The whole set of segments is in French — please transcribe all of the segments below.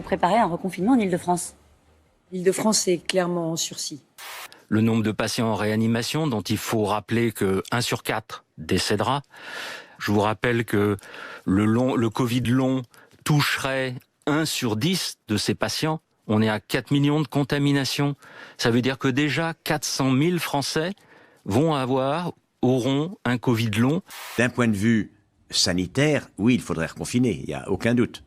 préparez un reconfinement en Île-de-France? L'Île-de-France est clairement en sursis. Le nombre de patients en réanimation, dont il faut rappeler que 1 sur 4 décédera. Je vous rappelle que le Covid long toucherait 1 sur 10 de ces patients. On est à 4 millions de contaminations. Ça veut dire que déjà 400 000 Français auront un Covid long. D'un point de vue sanitaire, oui, il faudrait reconfiner, il n'y a aucun doute.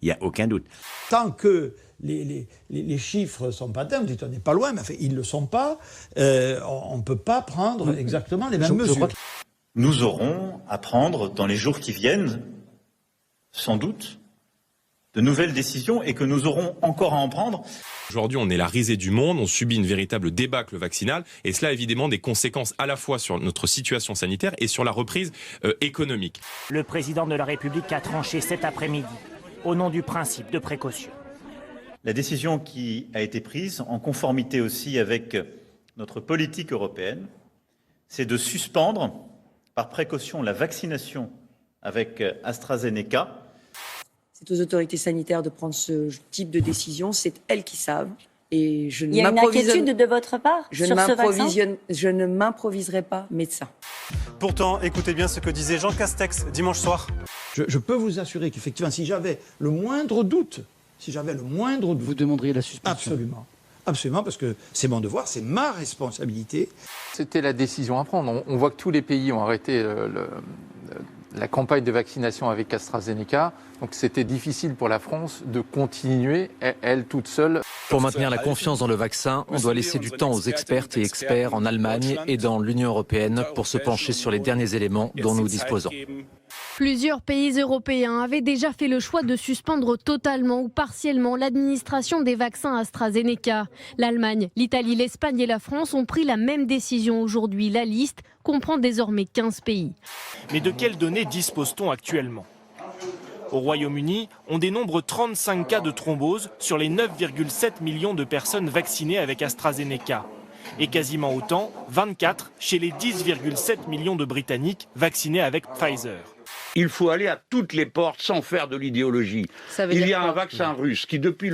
Il n'y a aucun doute. Tant que les chiffres ne sont pas atteints, vous dites on n'est pas loin, mais enfin, ils ne le sont pas, on ne peut pas prendre exactement les mêmes mesures. Nous aurons à prendre dans les jours qui viennent, sans doute, de nouvelles décisions et que nous aurons encore à en prendre. Aujourd'hui, on est la risée du monde, on subit une véritable débâcle vaccinale et cela a évidemment des conséquences à la fois sur notre situation sanitaire et sur la reprise économique. Le président de la République a tranché cet après-midi au nom du principe de précaution. La décision qui a été prise, en conformité aussi avec notre politique européenne, c'est de suspendre par précaution la vaccination avec AstraZeneca. C'est aux autorités sanitaires de prendre ce type de décision, c'est elles qui savent. Et je Il y a une inquiétude de votre part sur ce vaccin? Je ne m'improviserai pas médecin. Pourtant, écoutez bien ce que disait Jean Castex dimanche soir. Je peux vous assurer qu'effectivement, si j'avais le moindre doute, vous demanderiez la suspension. Absolument. Absolument, parce que c'est mon devoir, c'est ma responsabilité. C'était la décision à prendre. On voit que tous les pays ont arrêté la campagne de vaccination avec AstraZeneca. Donc c'était difficile pour la France de continuer, elle toute seule. Pour maintenir la confiance dans le vaccin, on doit laisser du temps aux expertes et experts en Allemagne et dans l'Union européenne pour se pencher sur les derniers éléments dont nous disposons. Plusieurs pays européens avaient déjà fait le choix de suspendre totalement ou partiellement l'administration des vaccins AstraZeneca. L'Allemagne, l'Italie, l'Espagne et la France ont pris la même décision aujourd'hui. La liste comprend désormais 15 pays. Mais de quelles données dispose-t-on actuellement ? Au Royaume-Uni, on dénombre 35 cas de thrombose sur les 9,7 millions de personnes vaccinées avec AstraZeneca. Et quasiment autant, 24 chez les 10,7 millions de Britanniques vaccinés avec Pfizer. Il faut aller à toutes les portes sans faire de l'idéologie. Il y a un vaccin russe qui, depuis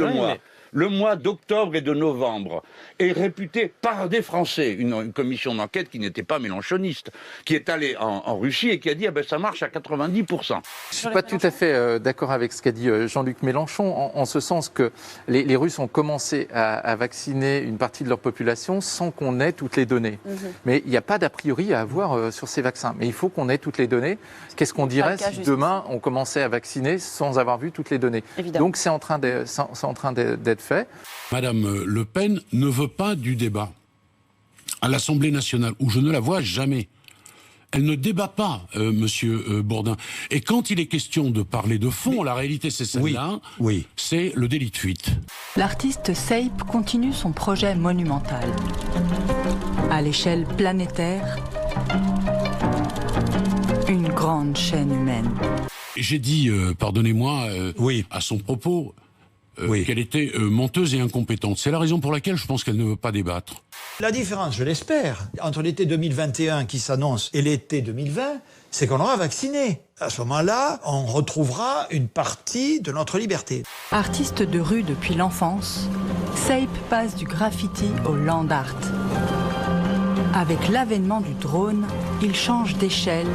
le mois d'octobre et de novembre, est réputé par des Français, une commission d'enquête qui n'était pas mélenchoniste, qui est allée en Russie et qui a dit ça marche à 90%. Je ne suis pas tout à fait d'accord avec ce qu'a dit Jean-Luc Mélenchon, en ce sens que les Russes ont commencé à vacciner une partie de leur population sans qu'on ait toutes les données. Mais il n'y a pas d'a priori à avoir sur ces vaccins. Mais il faut qu'on ait toutes les données. Qu'est-ce qu'on dirait si demain on commençait à vacciner sans avoir vu toutes les données? Donc c'est en train d'être fait. Madame Le Pen ne veut pas du débat. À l'Assemblée nationale, où je ne la vois jamais, elle ne débat pas, Monsieur Bourdin. Et quand il est question de parler de fond, la réalité c'est celle-là, c'est le délit de fuite. L'artiste Seip continue son projet monumental. À l'échelle planétaire, une grande chaîne humaine. J'ai dit, pardonnez-moi, à son propos, qu'elle était menteuse et incompétente. C'est la raison pour laquelle je pense qu'elle ne veut pas débattre. La différence, je l'espère, entre l'été 2021 qui s'annonce et l'été 2020, c'est qu'on aura vacciné. À ce moment-là, on retrouvera une partie de notre liberté. Artiste de rue depuis l'enfance, Seip passe du graffiti au land art. Avec l'avènement du drone, il change d'échelle